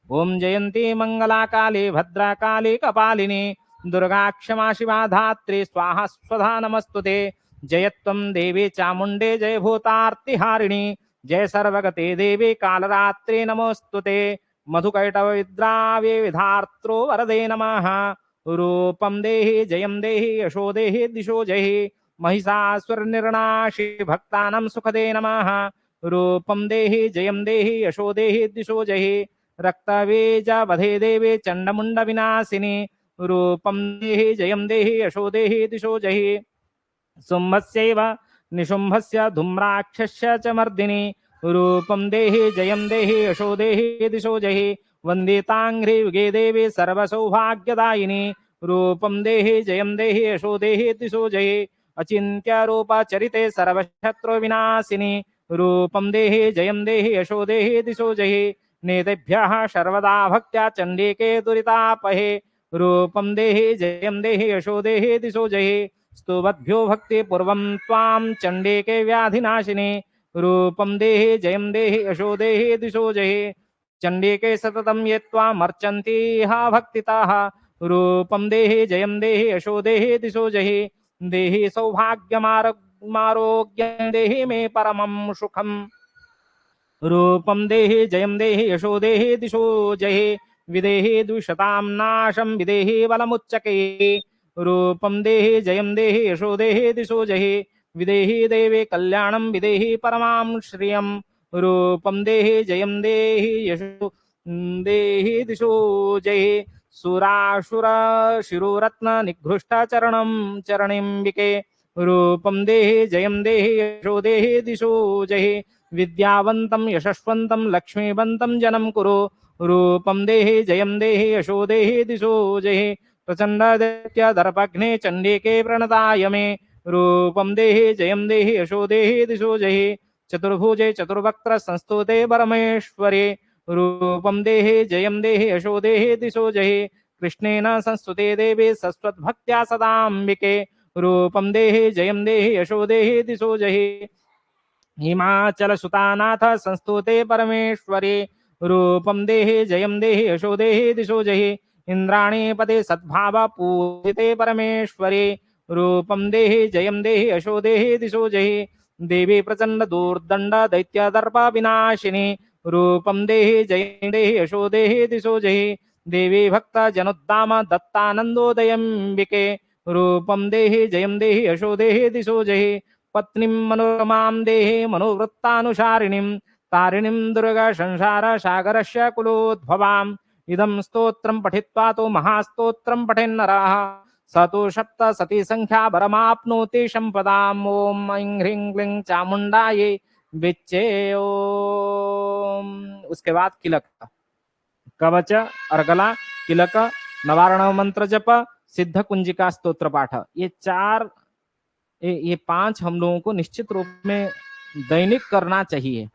ओम जयंती मंगला काली भद्रा काली कपालिनी दुर्गा क्षमा शिवा धात्री स्वाहा स्वधा नमस्तुते। जयत्वं देवी चामुंडे जय भूतार्तिहारिणी जय सर्वगते देवी कालरात्रि नमोस्तुते। मधुकैटव विद्राव्ये विधात्रो वरदे नमः। रूपं देहि जयं देहि यशो देहि दिशो जहि महिषासुर निर्नाशि भक्तानां सुखदे नमः। रूपं देहि जयं देहि यशो देहि दिशो जहि रक्तबीज वधे देवी चंडमुंड विनाशिनी। रूपं देहि जयं देहि यशो देहि दिशो जहि शुम्भस्यैव निशुम्भस्य धूम्राक्षस्य च मर्दिनी। रूपं देहि जयं देहि यशो देहि दिशो जहि वन्दिताङ्घ्रि युगे देवी सर्वसौभाग्यदायिनी। रूपं देहि जयं देहि यशो देहि दिशो जहि अचिन्त्य रूप चरिते सर्वशत्रु विनाशिनी। रूपं देहि जयं देहि यशो देहि दिशो जहि नेतेभ्यः सर्वदा भक्त्या चण्डिके दुरितापहे। रूपं देहि जयं देहि यशो देहि दिशो जहि स्तुवद्भ्यो भक्ति पूर्वं त्वां चण्डिके व्याधिनाशिनी। रूपं देहि जयं देहि यशो देहि दिशो जहि चण्डिके सततं ये त्वामर्चन्ति हा भक्तिताः। रूपं देहि जयं देहि यशो देहि दिशो जहि देहि सौभाग्यमारोग्यं देहि मे परमं सुखम्। रूपम देहि जयम देहि यशो देहि दिशो जहि विदेहि द्विषतां नाशं विदेहि बलमुच्चके रूपम देहि जयम देहि यशो देहि दिशो जहि विदेहि देवे कल्याणं विदेहि परमां श्रियं रूपम देहि जयम देहि यशो देहि दिशो जहि सुरासुर शिरोरत्न निघृष्ट चरणं चरणिम्बिके रूपम देहि जयम देहि यशो देहि दिशो जहि विद्यावन्तं यशस्वन्तं लक्ष्मीवन्तं जनं कुरु रूपं देहि जयं देहि यशो देहि दिशो जहि प्रचण्डदैत्य दर्पघ्ने चण्डिके प्रणताय मे रूपं देहि जयं देहि यशो देहि दिशो जहि चतुर्भुजे चतुर्वक्त्र संस्तुते परमेश्वरे रूपं देहि जयं देहि यशो देहि दिशो जहि कृष्णेन संस्तुते देवी सस्वद्भक्त्या सदाम्बिके रूपं देहि जयं देहि यशो देहि दिशो जहि हिमाचल सुतानाथ संस्तुते परमेश्वरे रूपम देहि जयम देहि यशो देहि दिशो जहि इंद्राणी पदे सद्भाव पूजिते परमेश्वरे रूपम देहि जयम देहि यशो देहि दिशो जहि देवी प्रचंड दूर्दंड दैत्य दर्प विनाशिनी रूपम देहि जयम देहि यशो देहि दिशो जहि देवी भक्त जनोद्दाम दत्तानंदोदयंबिके रूपम देहि जयम देहि यशो देहि दिशो जहि पत्नीं मनोरमां देहि मनोवृत्तानुसारिणीं तारिणीं दुर्गा संसार सागरस्य कुलोद्भवाम् इदं स्तोत्रं पठित्वा तो महास्तोत्रं पठेन्नरः स तु सप्तशती संख्या वरमाप्नोति सम्पदाम् ॐ ऐं ह्रीं क्लीं चामुण्डायै विच्चे ओम। उसके बाद किलक कवच अर्गला किलक नवारण मंत्र जप सिद्ध कुंजिका स्तोत्र पाठ, ये 5 हम लोगों को निश्चित रूप में दैनिक करना चाहिए।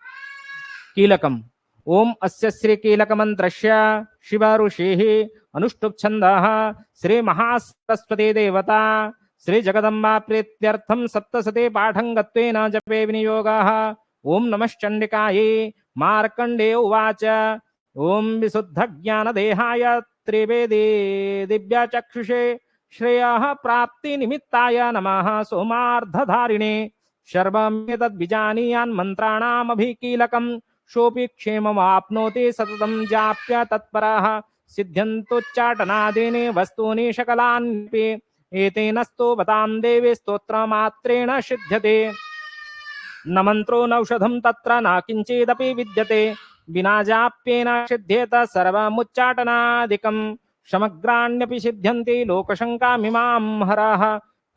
कीलकम ओम अस्य श्री कीलक मंत्रस्य शिव ऋषिः अनुष्टुप् छन्दः श्री महासरस्वती देवता श्री जगदम्बा प्रीत्यर्थम सप्तशते पाठं गत्वेन जपे विनियोगः। ओम नमश्चंडिकायै। मार्कंडेय उवाच ओम विशुद्ध ज्ञान देहाय त्रिवेदी दिव्य चक्षुषे श्रेयः प्राप्ति निमित्ताय नमः सोमार्धधारिणे सर्वमेतद्विजानीयान् मन्त्राणामभिकीलकम् सोऽपि क्षेममाप्नोति सततं जाप्य तत्परः सिद्ध्यन्तोच्चाटनादीनि वस्तूनि सकलान्यपि एतेनस्तु बतां देवी स्तोत्रमात्रेण सिद्ध्यते न मन्त्रो नौषधं तत्र न किञ्चिदपि विद्यते विना जाप्येन सिद्ध्येत सर्वमुच्चाटनादिकम् समग्राण्यपि सिद्ध्यन्ति लोकशङ्कामिमां हरः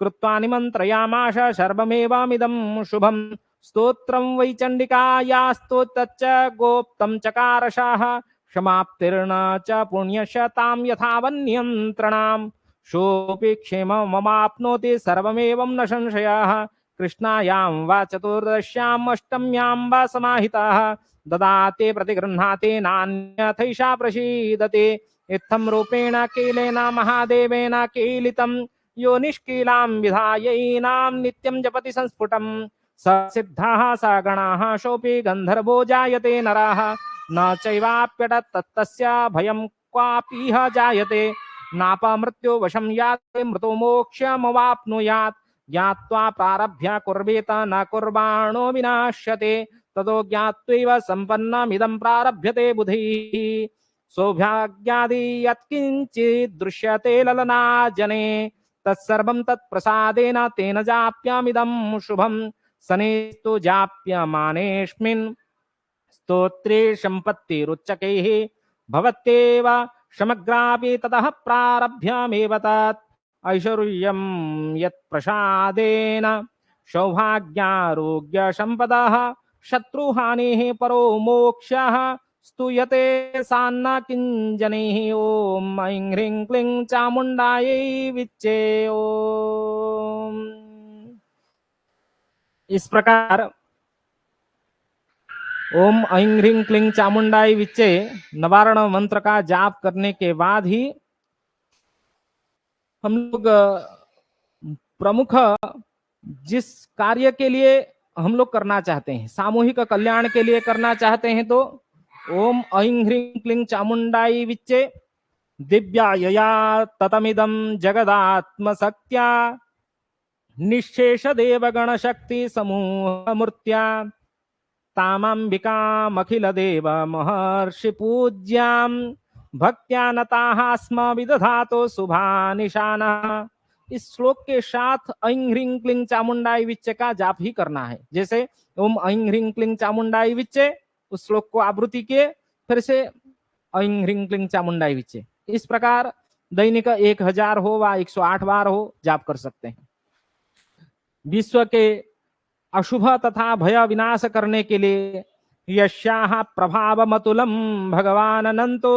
कृत्वा निमन्त्रयामाश सर्वमेवामिदं शुभम् स्तोत्रं वै चण्डिकायास्तोतच्च गोप्तं चकारशः समाप्तिर्न च पुण्यस्य तां यथावन्नियन्त्रणाम् सोऽपि क्षेमममाप्नोति सर्वमेवं न संशयः कृष्णायां वा चतुर्दश्याम् अष्टम्यां वा समाहिताः ददाते प्रतिगृह्णाते नान्यथैषा प्रसीदते इत्थं रूपेण कीलेन महादेवेन कीलितं यो निष्कीलां विधायैनां नित्यं जपति संस्फुटम् स सिद्धाः स गणाः सोऽपि गन्धर्वो जायते नराः न चैवाप्यटत् तत्तस्य भयं क्वापीह जायते नापमृत्यो वशं याते मृतो मोक्षमवाप्नुयात् ज्ञात्वा प्रारभ्य कुर्वेत न कुर्वाणो विनाश्यते ततो ज्ञात्वैव सम्पन्नमिदं प्रारभ्यते बुधैः सौभाग्यादि यत्किञ्चित् दृश्यते ललनाजने तत्सर्वं तत्प्रसादेन तेन जाप्यामिदं शुभम् सनेस्तु जाप्यमानेऽस्मिन् स्तोत्रे सम्पत्तिरुच्चकैः भवत्येव समग्रापि ततः प्रारभ्यमेव तत् ऐश्वर्यं यत्प्रसादेन सौभाग्यारोग्य सम्पदः शत्रुहानिः परो मोक्षः स्तूयते सान्न किञ्जनैः ॐ ऐं ह्रीं क्लीं चामुण्डायै विच्चे ओम। इस प्रकार ओम ऐं ह्रीं क्लीं चामुण्डायै विच्चे नवारण मंत्र का जाप करने के बाद ही हम लोग प्रमुख जिस कार्य के लिए हम लोग करना चाहते हैं, सामूहिक कल्याण के लिए करना चाहते हैं, तो ओम ऐं ह्रीं क्लीं चामुण्डायै विच्चे दिव्यायया ततमिदं जगदात्मशक्त्या निःशेष देवगण शक्ति समूह मूर्त्या तामाम्बिकामखिल देव महर्षि पूज्यां भक्त्या नताः स्म विदधातो शुभानिशानः। इस श्लोक के साथ ऐं ह्रीं क्लीं चामुंडाई विच्चे का जाप ही करना है। जैसे ओम ऐं ह्रीं क्लीं चामुंडाई विच्चे, उस श्लोक को आवृत्ति किए, फिर से ऐं ह्रीं क्लीं चामुंडाई विच्चे, इस प्रकार दैनिक 1000 हो व 108 बार हो जाप कर सकते हैं। विश्व के अशुभ तथा भय विनाश करने के लिए यस्याः प्रभावमतुलं भगवान अनंतो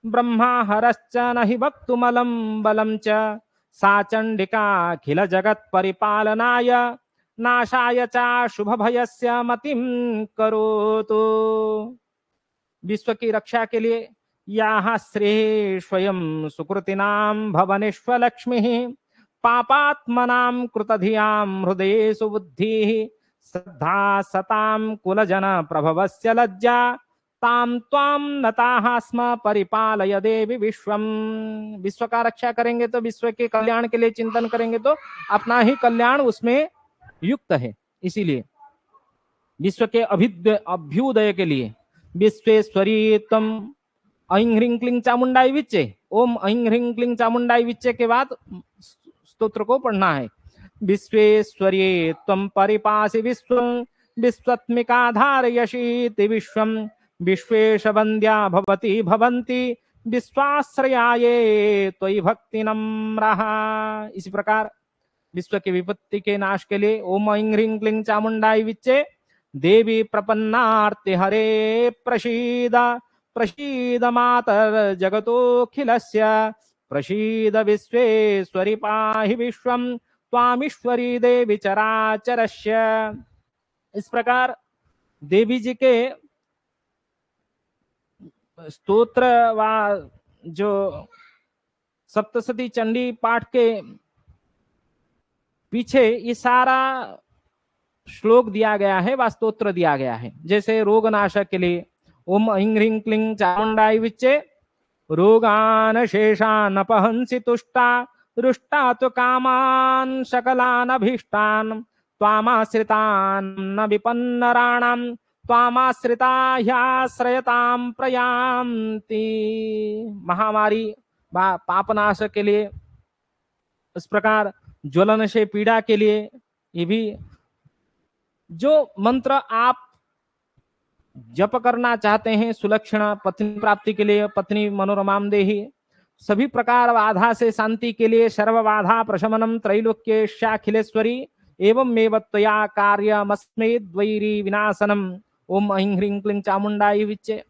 ब्रह्मा हरश्च नहि वक्तुमलं बलं च सा चंडिका अखिल जगत परिपालनाय नाशाय च शुभ भयस्य मतिं करोतु। विश्व की रक्षा के लिए याः श्रेः स्वयं सुकृतिनां भवनेश्वर लक्ष्मीः पापात्मनां कृतधियां हृदयेषु बुद्धिः श्रद्धा सतां कुलजन प्रभवस्य लज्जा ताम त्वाम नताः स्म परिपालय देवी विश्वम। विश्व का रक्षा करेंगे तो विश्व के कल्याण के लिए चिंतन करेंगे तो अपना ही कल्याण उसमें युक्त है। इसीलिए विश्व के अभ्युदय के लिए विश्वेश्वरी तम ऐं ह्रीं क्लीं चामुंडाई विच्चे, ओम ऐं ह्रीं क्लीं चामुंडाई विच्चे के बाद स्तोत्र को पढ़ना है। विश्वेश्वरी त्वं परिपासि विश्वं विश्वत्मिका धारयसीति विश्वं विश्वेश वन्द्या भवति भवन्ति विश्वाश्रयाये त्वयि भक्ति नम्रः। इसी प्रकार विश्व की विपत्ति के नाश के लिए ओम ऐं ह्रीं क्लीं चामुंडाई विच्चे देवी प्रपन्नार्ति हरे प्रसीद प्रसीद मातर जगतोऽखिलस्य प्रसीद विश्वेश्वरी पाहि विश्वं त्वामीश्वरी देवी चराचरस्य। इस प्रकार देवी जी के स्तोत्र व जो सप्तशती चंडी पाठ के पीछे ये सारा श्लोक दिया गया है व स्तोत्र दिया गया है। जैसे रोग नाशक के लिए ओम ऐं ह्रीं क्लीं चामुंडाई विच्चे रोगान शेषान अपहंसि तुष्टा रुष्टा तो कामान सकलान अभीष्टान त्वामाश्रितान न विपन्नराणाम त्वामाश्रिता ह्याश्रयताम प्रयान्ति। महामारी पापनाश के लिए, इस प्रकार ज्वलन से पीड़ा के लिए, ये भी जो मंत्र आप जप करना चाहते हैं सुलक्षण पत्नी प्राप्ति के लिए, पत्नी मनोरमाम देहि, सभी प्रकार बाधा से शांति के लिए सर्व बाधा प्रशमनम त्रैलोक्येशाखिलेश्वरी एवं मेव त्वया कार्यमस्मे द्वैरी विनाशनम ओम ऐं ह्रीं क्लीं चामुंडाई विच्चे।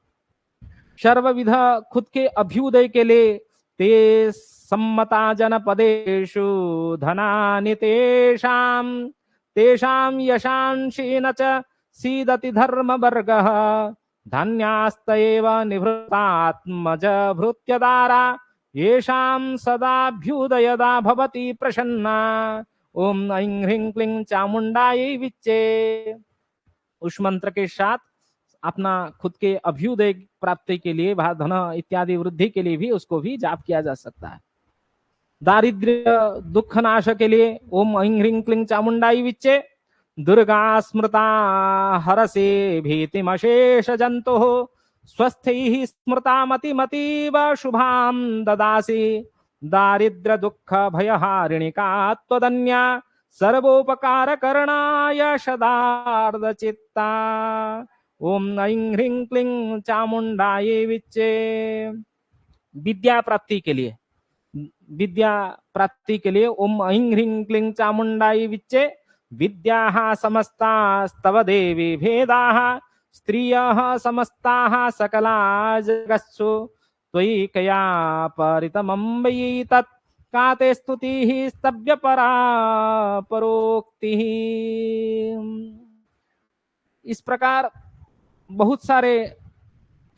सर्वविध खुद के अभ्युदय के लिए ते सम्मता जनपदेषु धनानि तेषां तेषां यशांशीन च सीदति धर्म वर्गः धन्यास्त एव निवृत्तात्मज भृत्यदारा येषां सदाभ्युदयदा भवति प्रसन्ना ओम ऐं ह्रीं क्लीं चामुंडायै विच्चे। उस मंत्र के साथ अपना खुद के अभ्युदय प्राप्ति के लिए, धन इत्यादि वृद्धि के लिए भी उसको भी जाप किया जा सकता है। दारिद्र्य दुख नाश के लिए ओम ऐं ह्रीं क्लीं चामुंडाई विच्चे दुर्गा स्मृता हरसे भीतिमशेष जंतु स्वस्थैः स्मृता मतिमतीव शुभां ददासि दारिद्र्य दुःख भयहारिणिका त्वदन्या सर्वोपकार करणाय सदार्ध चित्ता ओम ऐं ह्रीं क्लीं चामुंडायै विच्चे। विद्या प्राप्ति के लिए, विद्या प्राप्ति के लिए ओम ऐं ह्रीं क्लीं चामुंडायै विच्चे विद्याः समस्तास्तव देवी भेदाः स्त्रियः समस्ताः सकला जगत्सु त्वयि कया परितमं वै तत् का ते स्तुतिः स्तव्य परा परोक्तिः। इस प्रकार बहुत सारे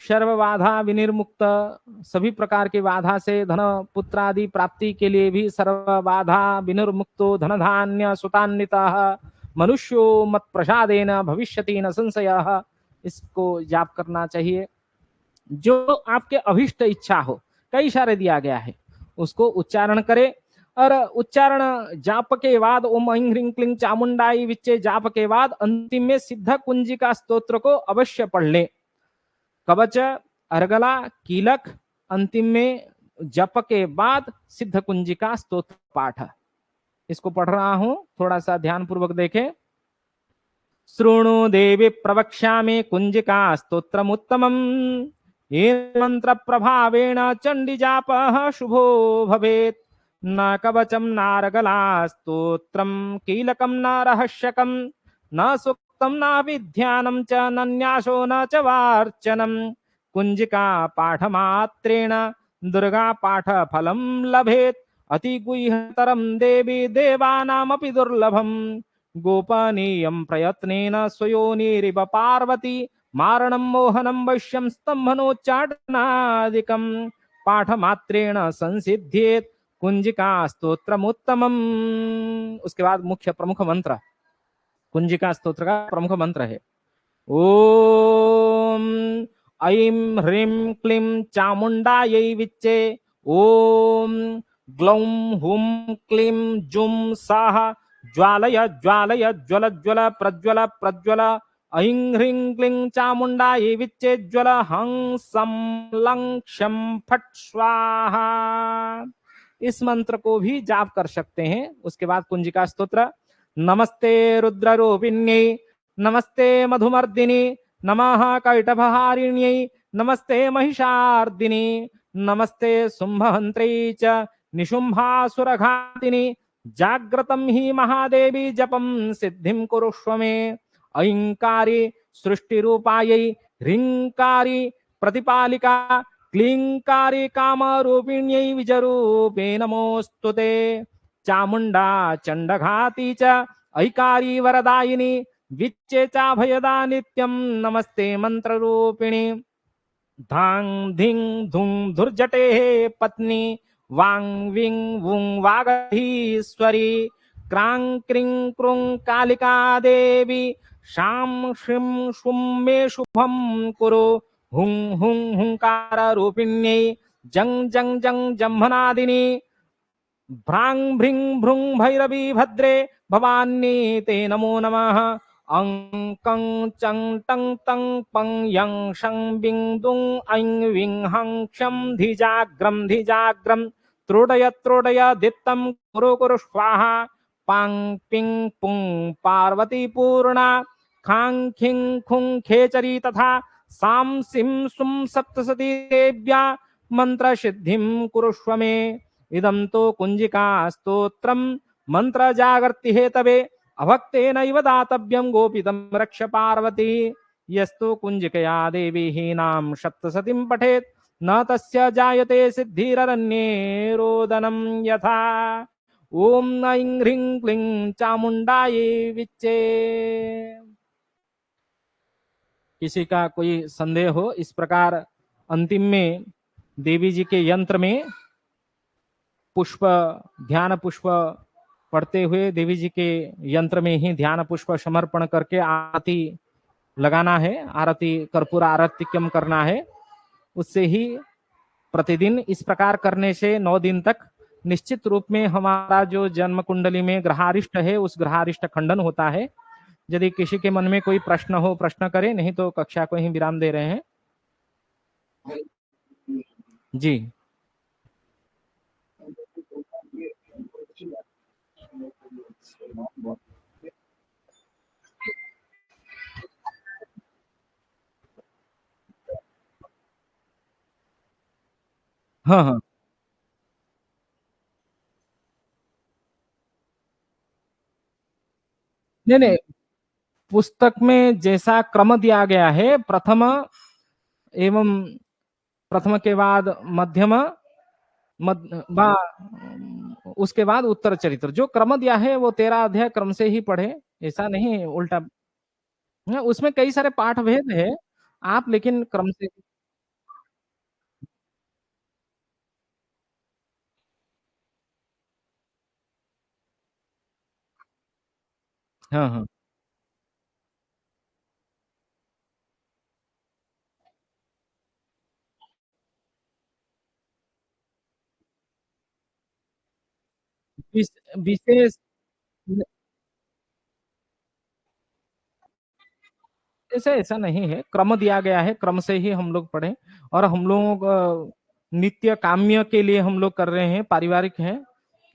सर्व बाधा विनिर्मुक्त, सभी प्रकार की बाधा से धन पुत्र आदि प्राप्ति के लिए भी सर्व बाधा विनिर्मुक्तो धन धान्य सुतान्वितः मनुष्यो मत प्रसादेन भविष्यति न संशयः। इसको जाप करना चाहिए। जो आपके अभिष्ट इच्छा हो, कई सारे दिया गया है, उसको उच्चारण करें और उच्चारण जाप के बाद ओम ऐं ह्रीं क्लीं चामुंडाई विच्चे जाप के बाद अंतिम में सिद्ध कुंजिका स्तोत्र को अवश्य पढ़ ले। कवच, अर्गला, कीलक, अंतिम में जप के बाद सिद्ध कुंजिका स्तोत्र पाठ। इसको पढ़ रहा हूं, थोड़ा सा ध्यान पूर्वक देखें। शृणु देवी प्रवक्ष्यामि कुंजिका स्तोत्रमुत्तमम् येन मंत्र प्रभावेण चंडी जापः शुभो भवेत्। न कवचम नारगला स्तोत्रम कीलकम न रहस्यकम न सूक्तम न विध्यानम च न न्यासो न च वार्चनम कुंजिका पाठमात्रेण दुर्गा पाठ फलम लभेत अति गुह्यतरम देवी देवानामपि दुर्लभम गोपनीयं प्रयत्नेन स्वयोनिरिव पार्वती मारणं मोहनं वश्यं स्तंभनोच्चाटनादिकं पाठमात्रेण संसिद्ध्येत कुंजिका स्तोत्रमुत्तमम्। उसके बाद मुख्य प्रमुख मंत्र, कुंजिका स्तोत्र का प्रमुख मंत्र है ओम ऐं ह्रीं क्लीं चामुंडायै विच्चे ओम ग्लौं हुं क्लीं जुं सः ज्वालय ज्वालय ज्वल ज्वल प्रज्वल प्रज्वल ऐं ह्रीं क्लीं चामुंडायै विच्चे ज्वल हं सं लं क्षं फट स्वाहा। इस मंत्र को भी जाप कर सकते हैं। उसके बाद कुंजिका स्तोत्र नमस्ते रुद्ररूपिण्यै नमस्ते मधुमर्दिनी नमः कैटभहारिण्यै नमस्ते महिषार्दिनी नमस्ते शुंभहन्त्रै च निशुंभासुरघातिनी जाग्रतं हि महादेवी जपं सिद्धिं कुरुष्व मे ऐंकारी सृष्टिरूपायै ह्रींकारी प्रतिपालिका क्लींकारी कामरूपिण्यै विजरूपे नमोस्तुते चामुंडा चंडघाती च ऐकारी वरदायिनी विच्चे चाभयदा नित्यं नमस्ते मंत्ररूपिणी धां धिं धुं धुर्जटे पत्नी वां विं वुं वागधीश्वरी क्रां क्रीं क्रूं कालिका देवी शां श्रीं शुं मे शुभं कुरु हुं हुं हुंकार रूपिण्यै जं जं जं जम्भनादिनी भ्रां भ्रीं भ्रूं भैरवी भद्रे भवानी ते नमो नमः अं कं चं टं तं पं यं शं बिं दुं ऐं विं हं क्षं धिजाग्रं त्रोडय त्रोडय दित्तं कुरु कुरु स्वाहा पां पिं पुं पार्वती पूर्णा खां खिं खुं खेचरी तथा सां सिं सुं सप्तसती देव्या मंत्र सिद्धिं कुरुष्व मे इदं तो कुंजिका स्तोत्रम मंत्र जागर्ति हेतवे अभक्तेनैव दातव्यं गोपितं रक्ष पार्वती यस्तु कुंजिकया देवी हीनां सप्तसतीं पठेत् न तस्य जायते सिद्धिररण्ये रोदनं यथा ओम ऐं ह्रीं क्लीं चामुंडायै विच्चे। किसी का कोई संदेह हो इस प्रकार अंतिम में देवी जी के यंत्र में पुष्प ध्यान पुष्प पढ़ते हुए देवी जी के यंत्र में ही ध्यान पुष्प समर्पण करके आरती लगाना है, आरती कर्पूर आरतिक्यम करना है। उससे ही प्रतिदिन इस प्रकार करने से 9 दिन तक निश्चित रूप में हमारा जो जन्म कुंडली में ग्रहारिष्ट है उस ग्रहारिष्ट खंडन होता है। यदि किसी के मन में कोई प्रश्न हो प्रश्न करें, नहीं तो कक्षा को ही विराम दे रहे हैं जी। हाँ हाँ, नहीं नहीं, पुस्तक में जैसा क्रम दिया गया है प्रथम एवं प्रथम के बाद मध्यम उसके बाद उत्तर चरित्र जो क्रम दिया है वो 13 अध्याय क्रम से ही पढ़े, ऐसा नहीं उल्टा। उसमें कई सारे पाठ भेद है, आप लेकिन क्रम से। हाँ हाँ, विश विशेष ऐसा ऐसा नहीं है, क्रम दिया गया है, क्रम से ही हम लोग पढ़ें और हम लोग नित्य काम्य के लिए हम लोग कर रहे हैं, पारिवारिक है,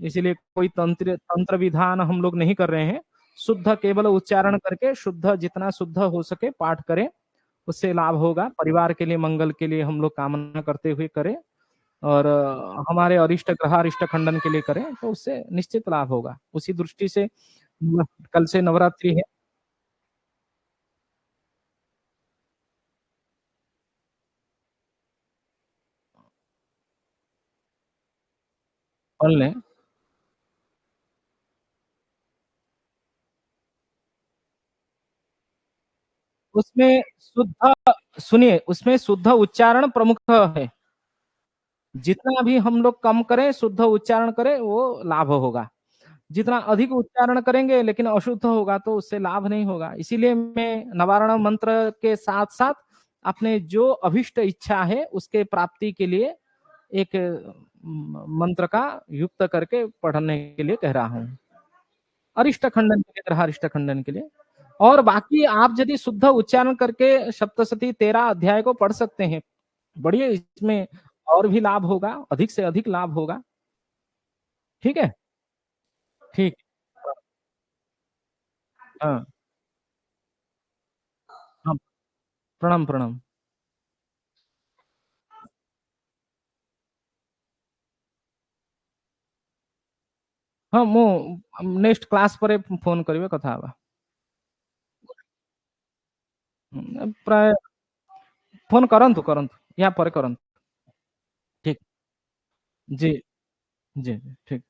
इसीलिए कोई तंत्र तंत्र विधान हम लोग नहीं कर रहे हैं। शुद्ध केवल उच्चारण करके शुद्ध जितना शुद्ध हो सके पाठ करें, उससे लाभ होगा। परिवार के लिए, मंगल के लिए हम लोग कामना करते हुए करें और हमारे अरिष्ट ग्रह अरिष्ट खंडन के लिए करें, तो उससे निश्चित लाभ होगा। उसी दृष्टि से कल से नवरात्रि है। पढ़ लें। उसमें शुद्ध सुनिए, उसमें शुद्ध उच्चारण प्रमुख है। जितना भी हम लोग कम करें, शुद्ध उच्चारण करें, वो लाभ होगा। जितना अधिक उच्चारण करेंगे लेकिन अशुद्ध होगा तो उससे लाभ नहीं होगा। इसीलिए मैं नवारण मंत्र के साथ-साथ अपने जो अभीष्ट इच्छा है उसके प्राप्ति के लिए एक मंत्र का युक्त करके पढ़ने के लिए कह रहा हूँ। अरिष्ट खंडन के लिए, ग्रहारिष्ट खंडन के लिए। और बाकी आप यदि शुद्ध उच्चारण करके सप्तशती 13 अध्याय को पढ़ सकते हैं, बढ़िया इसमें और भी लाभ होगा, अधिक से अधिक लाभ होगा। ठीक है? ठीक। हाँ, हाँ, प्रणाम, प्रणाम। ହଁ ମୁଁ ନେକ୍ସଟ କ୍ଲାସ୍ ପରେ ଫୋନ୍ କରିବେ କଥା ହବା। ପ୍ରାୟ ଫୋନ୍ କରନ୍ତୁ, କରନ୍ତୁ। ୟା ପରେ କରନ୍ତୁ। ଠିକ୍। जी, जी, ठीक।